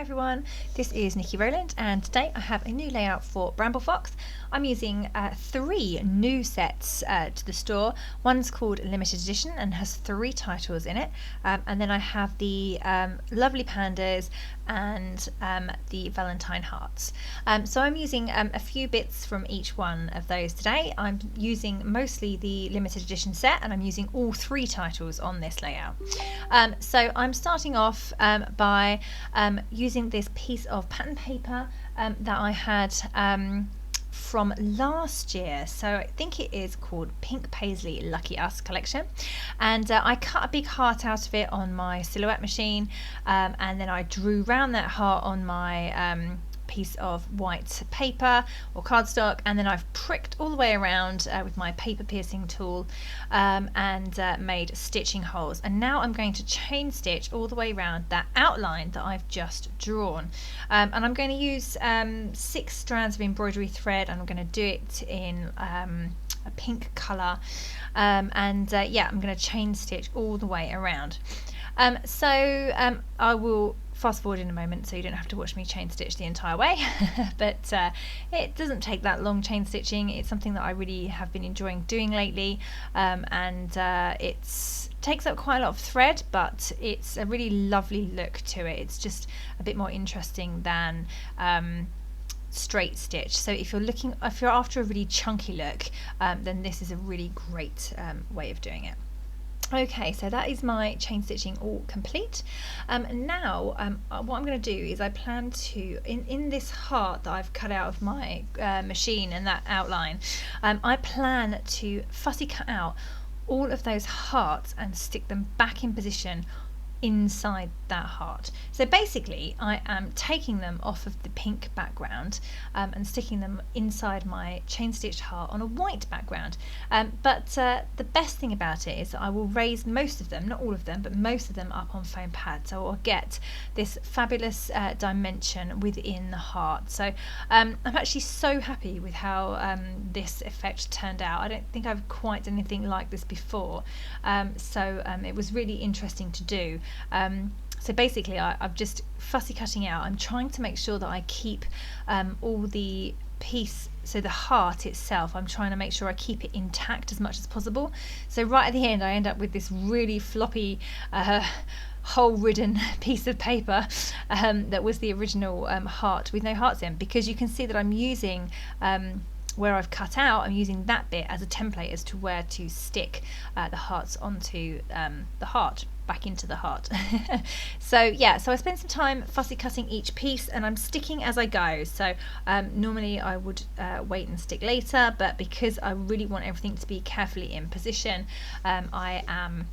Hi everyone, this is Nikki Rowland and today I have a new layout for Bramble Fox. I'm using 3 new sets to the store. One's called Limited Edition and has 3 titles in it, and then I have the Lovely Pandas and the Valentine Hearts. So I'm using a few bits from each one of those today. I'm using mostly the Limited Edition set and I'm using all 3 titles on this layout. So I'm starting off by using this piece of pattern paper that I had from last year. So I think it is called Pink Paisley Lucky Us collection, and I cut a big heart out of it on my silhouette machine, and then I drew round that heart on my piece of white paper or cardstock, and then I've pricked all the way around with my paper piercing tool and made stitching holes, and now I'm going to chain stitch all the way around that outline that I've just drawn, and I'm going to use 6 strands of embroidery thread, and I'm going to do it in a pink colour, and yeah, I'm going to chain stitch all the way around. I will fast forward in a moment so you don't have to watch me chain stitch the entire way, but it doesn't take that long chain stitching. It's something that I really have been enjoying doing lately, and it takes up quite a lot of thread, but it's a really lovely look to it. It's just a bit more interesting than straight stitch. So if you're after a really chunky look, then this is a really great way of doing it. Okay, so that is my chain stitching all complete. Now what I'm going to do is I plan to, in this heart that I've cut out of my machine and that outline, I plan to fussy cut out all of those hearts and stick them back in position inside that heart. So basically I am taking them off of the pink background and sticking them inside my chain stitched heart on a white background, but the best thing about it is that I will raise most of them, not all of them, but most of them up on foam pads, so I'll get this fabulous dimension within the heart. So I'm actually so happy with how this effect turned out. I don't think I've quite done anything like this before, so it was really interesting to do. So basically I'm just fussy cutting out. I'm trying to make sure that I keep all the piece, so the heart itself, I'm trying to make sure I keep it intact as much as possible. So right at the end I end up with this really floppy hole-ridden piece of paper that was the original heart with no hearts in, because you can see that I'm using where I've cut out, I'm using that bit as a template as to where to stick the hearts onto the heart, back into the heart. So yeah, so I spent some time fussy cutting each piece and I'm sticking as I go. So normally I would wait and stick later, but because I really want everything to be carefully in position, I am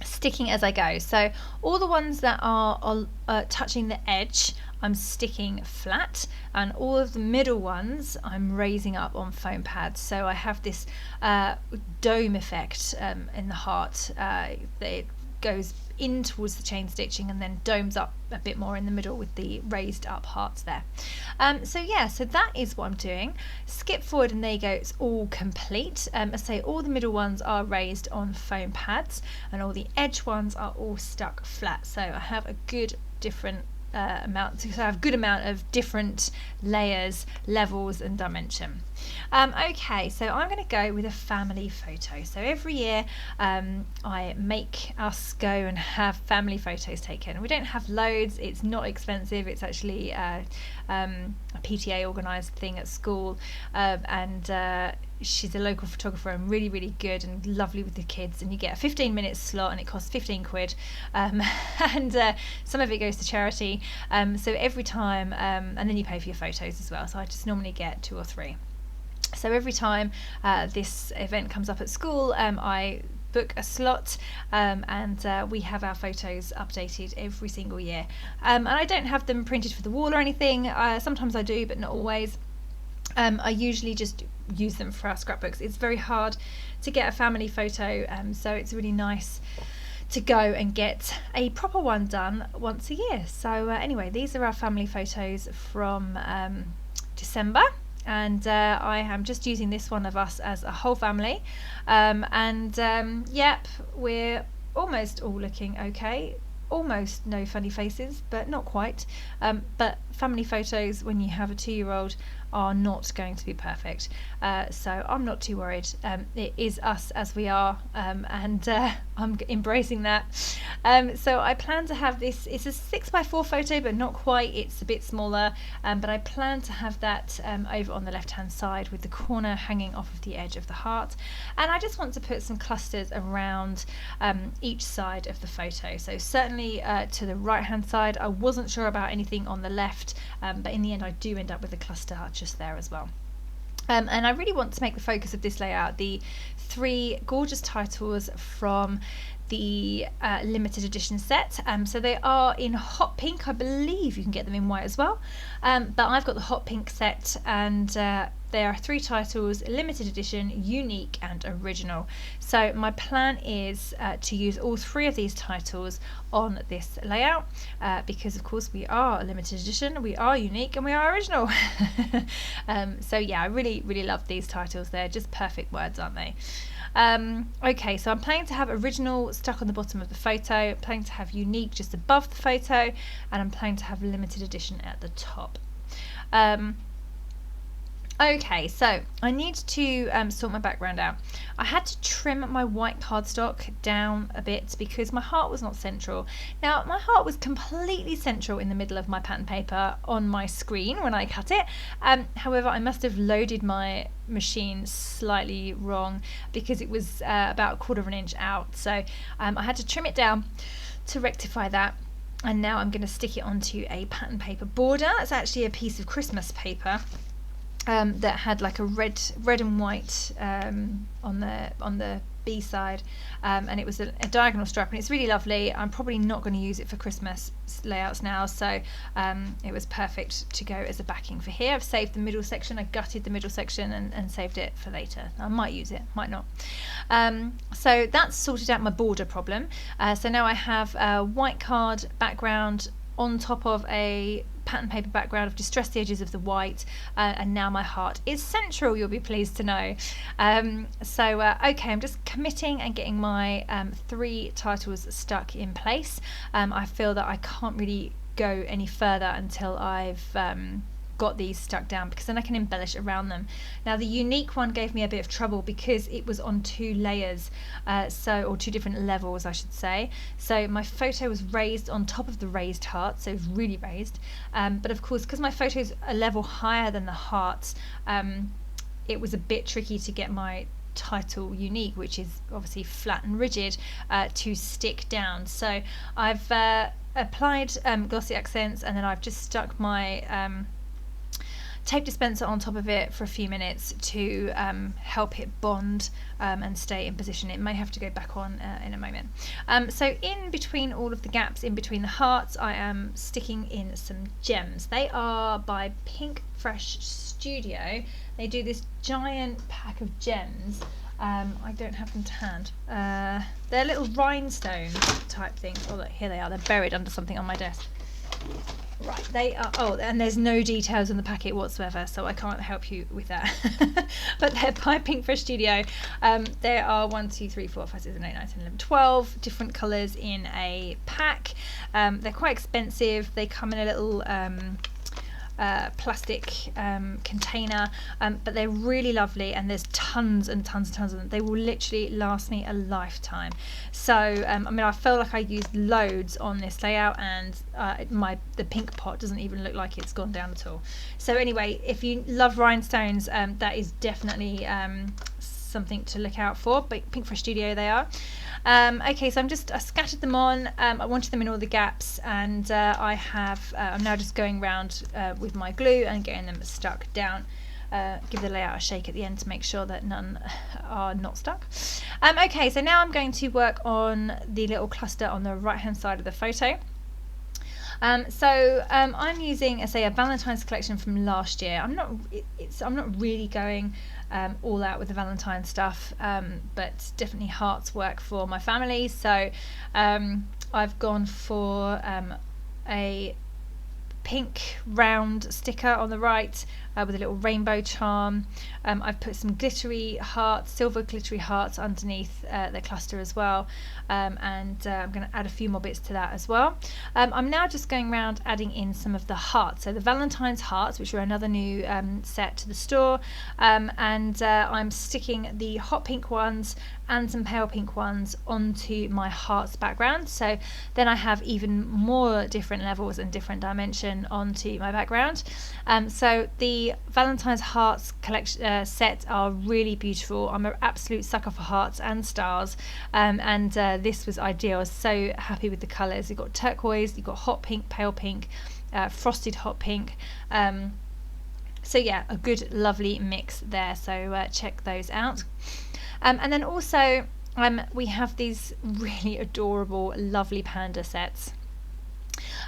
sticking as I go. So all the ones that are touching the edge I'm sticking flat, and all of the middle ones I'm raising up on foam pads. So I have this dome effect in the heart that it goes in towards the chain stitching and then domes up a bit more in the middle with the raised up hearts there. So yeah, so that is what I'm doing. Skip forward and there you go, it's all complete. I say all the middle ones are raised on foam pads and all the edge ones are all stuck flat. So I have a good amount of different layers, levels and dimension. Okay, so I'm going to go with a family photo. So every year I make us go and have family photos taken. We don't have loads, it's not expensive, it's actually a PTA organised thing at school, and she's a local photographer and really, really good and lovely with the kids, and you get a 15-minute slot and it costs 15 quid, and some of it goes to charity, so every time, and then you pay for your photos as well, so I just normally get 2 or 3. So every time this event comes up at school, I book a slot, and we have our photos updated every single year, and I don't have them printed for the wall or anything. Sometimes I do, but not always. I usually just use them for our scrapbooks. It's very hard to get a family photo, so it's really nice to go and get a proper one done once a year. So anyway, these are our family photos from December, and I am just using this one of us as a whole family, and yep, we're almost all looking okay. almost no funny faces, but not quite. But family photos when you have a 2-year-old are not going to be perfect, so I'm not too worried. It is us as we are, and I'm embracing that. So I plan to have this, it's a 6x4 photo, but not quite, it's a bit smaller, but I plan to have that over on the left hand side with the corner hanging off of the edge of the heart, and I just want to put some clusters around each side of the photo. So certainly to the right hand side. I wasn't sure about anything on the left, but in the end I do end up with a cluster just there as well. And I really want to make the focus of this layout the 3 gorgeous titles from the limited edition set. So they are in hot pink. I believe you can get them in white as well, but I've got the hot pink set, and there are 3 titles: limited edition, unique and original. So my plan is to use all 3 of these titles on this layout, because of course we are a limited edition, we are unique, and we are original. So yeah, I really love these titles. They're just perfect words, aren't they? Okay, so I'm planning to have original stuck on the bottom of the photo, planning to have unique just above the photo, and I'm planning to have limited edition at the top. Okay, so I need to sort my background out. I had to trim my white cardstock down a bit because my heart was not central. Now, my heart was completely central in the middle of my pattern paper on my screen when I cut it. However, I must have loaded my machine slightly wrong because it was about 1/4 of an inch out. So I had to trim it down to rectify that. And now I'm going to stick it onto a pattern paper border. It's actually a piece of Christmas paper. That had like a red and white on the B side, and it was a diagonal stripe, and it's really lovely. I'm probably not going to use it for Christmas layouts now, so it was perfect to go as a backing for here. I've saved the middle section. I gutted the middle section and saved it for later. I might use it, might not. So that's sorted out my border problem. So now I have a white card background on top of a pattern paper background. I've distressed the edges of the white, and now my heart is central, you'll be pleased to know. Okay, I'm just committing and getting my 3 titles stuck in place. I feel that I can't really go any further until I've got these stuck down, because then I can embellish around them. Now the unique one gave me a bit of trouble because it was on 2 layers, or 2 different levels I should say. So my photo was raised on top of the raised heart, so it was really raised, but of course because my photo is a level higher than the heart, it was a bit tricky to get my title unique, which is obviously flat and rigid, to stick down. So I've applied glossy accents, and then I've just stuck my tape dispenser on top of it for a few minutes to help it bond and stay in position. It may have to go back on in a moment. So in between all of the gaps, in between the hearts, I am sticking in some gems. They are by Pink Fresh Studio. They do this giant pack of gems. I don't have them to hand. They're little rhinestone type things. Oh look, here they are. They're buried under something on my desk. Right, they are, oh, and there's no details on the packet whatsoever, so I can't help you with that. But they're by Pink Fresh Studio. There are 1, 2, 3, 4, 5, 6, 7, 8, 9, 10, 11, 12 different colours in a pack. They're quite expensive. They come in a little plastic container, but they're really lovely, and there's tons and tons and tons of them. They will literally last me a lifetime. So I mean, I feel like I used loads on this layout, and the pink pot doesn't even look like it's gone down at all. So anyway, if you love rhinestones, that is definitely something to look out for. But Pink Fresh Studio they are. Okay, so I scattered them on. I wanted them in all the gaps, and I'm now just going around with my glue and getting them stuck down. Give the layout a shake at the end to make sure that none are not stuck. Okay, so now I'm going to work on the little cluster on the right hand side of the photo. I'm using, say, a Valentine's collection from last year. I'm not really going all out with the Valentine stuff, but definitely hearts work for my family. So I've gone for a pink round sticker on the right with a little rainbow charm. I've put some glittery hearts, silver glittery hearts underneath the cluster as well, and I'm going to add a few more bits to that as well. I'm now just going around adding in some of the hearts, so the Valentine's Hearts, which are another new set to the store, and I'm sticking the hot pink ones and some pale pink ones onto my hearts background, so then I have even more different levels and different dimension onto my background. So the Valentine's Hearts collection set are really beautiful. I'm an absolute sucker for hearts and stars, and this was ideal. I was so happy with the colours. You've got turquoise, you've got hot pink, pale pink, frosted hot pink. So yeah, a good lovely mix there, so check those out. And then also we have these really adorable Lovely Panda sets.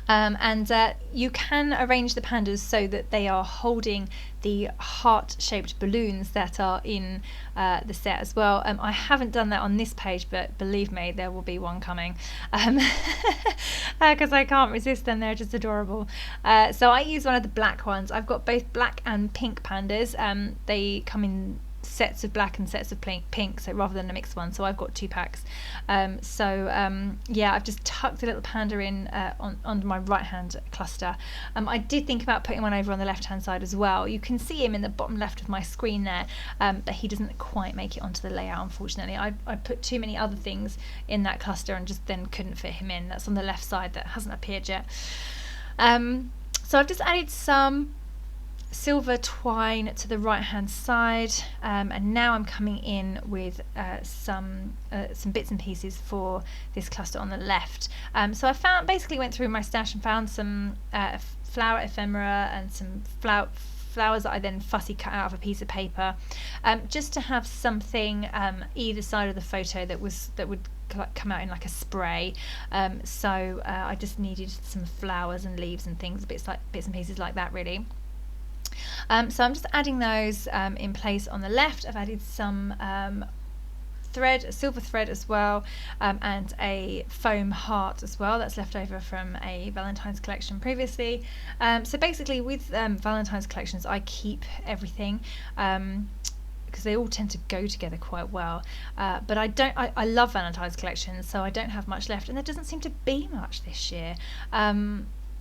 And you can arrange the pandas so that they are holding the heart-shaped balloons that are in the set as well. I haven't done that on this page, but believe me, there will be one coming, because I can't resist them. They're just adorable. So I use one of the black ones. I've got both black and pink pandas. They come in sets of black and sets of pink, so rather than a mixed one, so I've got 2 packs. Yeah, I've just tucked a little panda in on my right hand cluster. I did think about putting one over on the left hand side as well. You can see him in the bottom left of my screen there, but he doesn't quite make it onto the layout, unfortunately. I put too many other things in that cluster and just then couldn't fit him in. That's on the left side, that hasn't appeared yet. So I've just added some silver twine to the right hand side, and now I'm coming in with some bits and pieces for this cluster on the left. So I basically went through my stash and found some flower ephemera and some flowers that I then fussy cut out of a piece of paper, just to have something either side of the photo that would come out in like a spray. So I just needed some flowers and leaves and things, bits and pieces like that, really. So I'm just adding those in place on the left. I've added some thread, a silver thread as well, and a foam heart as well that's left over from a Valentine's collection previously. So basically with Valentine's collections I keep everything, because they all tend to go together quite well, but I love Valentine's collections, so I don't have much left, and there doesn't seem to be much this year.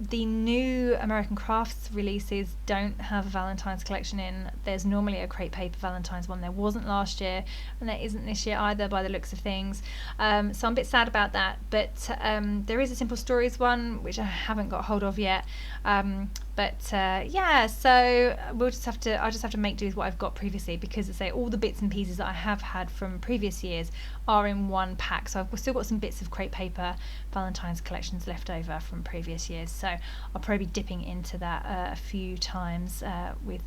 The new American Crafts releases don't have a Valentine's collection in. There's normally a crepe paper Valentine's one. There wasn't last year, and there isn't this year either by the looks of things. So I'm a bit sad about that, but there is a Simple Stories one which I haven't got hold of yet. Yeah, so I'll just have to make do with what I've got previously, because I say all the bits and pieces that I have had from previous years are in one pack. So I've still got some bits of crepe paper Valentine's collections left over from previous years, so I'll probably be dipping into that a few times with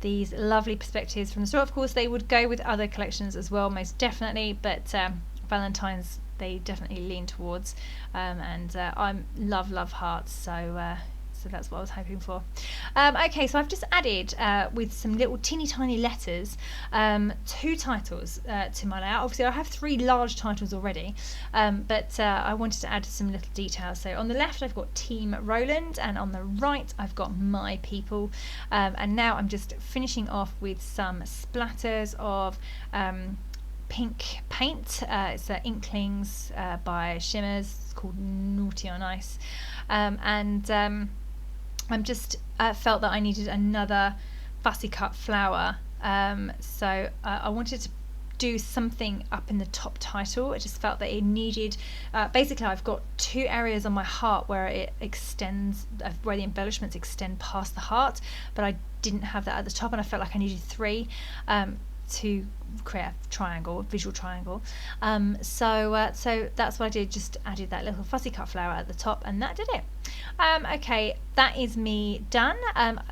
these lovely perspectives from the store. Of course they would go with other collections as well, most definitely, but Valentine's they definitely lean towards, and I love hearts, so that's what I was hoping for. Okay, so I've just added with some little teeny tiny letters 2 titles to my layout. Obviously I have 3 large titles already, but I wanted to add some little details. So on the left I've got Team Roland, and on the right I've got My People, and now I'm just finishing off with some splatters of pink paint. It's Inklings by Shimmers. It's called Naughty on Ice, and I'm just felt that I needed another fussy cut flower, so I wanted to do something up in the top title. I just felt that it needed, basically I've got 2 areas on my heart where it extends, where the embellishments extend past the heart, but I didn't have that at the top, and I felt like I needed 3 to create a triangle, a visual triangle. So that's what I did, just added that little fussy cut flower at the top, and that did it. Okay, that is me done.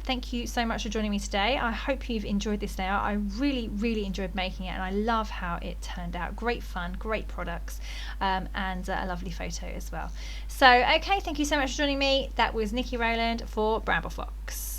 Thank you so much for joining me today. I hope you've enjoyed this layout. I really enjoyed making it, and I love how it turned out. Great fun, great products, and a lovely photo as well. So okay, thank you so much for joining me. That was Nikki Rowland for Bramble Fox.